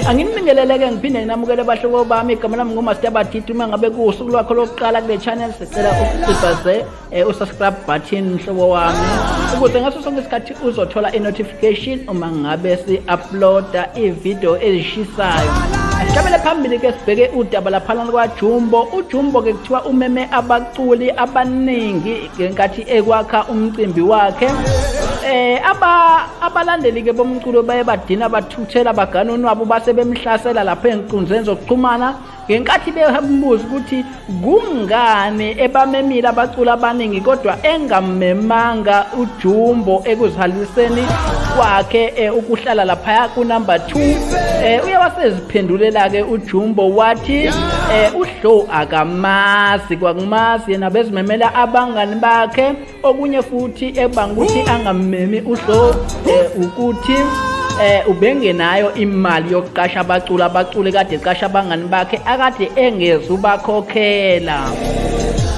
Angibingeleleke ngiphinde nginamukele abahlobo bami igama lami nguMaster Baditi uma ngabe kusuku lwakho lokuqala kule channel sicela usibaze usubscribe button mhlobo wami ukuze ngaso sonke isikhathi uzothola i-notification uma ngabe si-uploada i-video ezishisayo. Asihlabele phambili ke sibheke udaba laphana kwaJumbo. uJumbo ke kuthiwa umeme abaculi abaningi ngenkathi ekwakha umcimbi wakhe. Abalandeli ke bomculo baye badina bathuthela bagana wabo base bemhlasela lapha enkundleni zokuxhumana ngenkathi behambuza ukuthi kungani ebamemile abaculi abaningi kodwa engamemanga uJumbo ekuzihaliseni kwakhe ukuhlala lapha ku number 2. Uye waseziphendulela ke uJumbo wathi uHlow akamazi kwakumazi yena bezimemela abangani bakhe. Okunye futhi ebanga ukuthi angamemi uHlow ukuthi ubengenayo imali yokuqasha abaculi kade qasha abangani bakhe akade engezubakhokhela.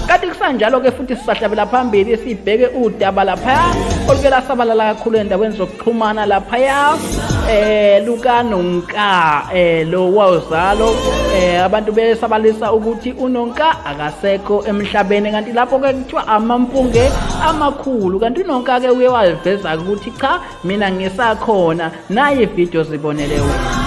Kanti kusanjalo ke futhi sisahlabela phambili sibheke udaba lapha olukela sabalala kakhulu endaweni zokuxhumana lapha Luka Nonka lo wawuzalo abantu besabalisa ukuthi uNonka akasekho emhlabeni kanti lapho ke kuthiwa amampunge amakhulu kanti uNonka ke uye waveza ukuthi cha mina ngisakhona nayi video zibonele wena.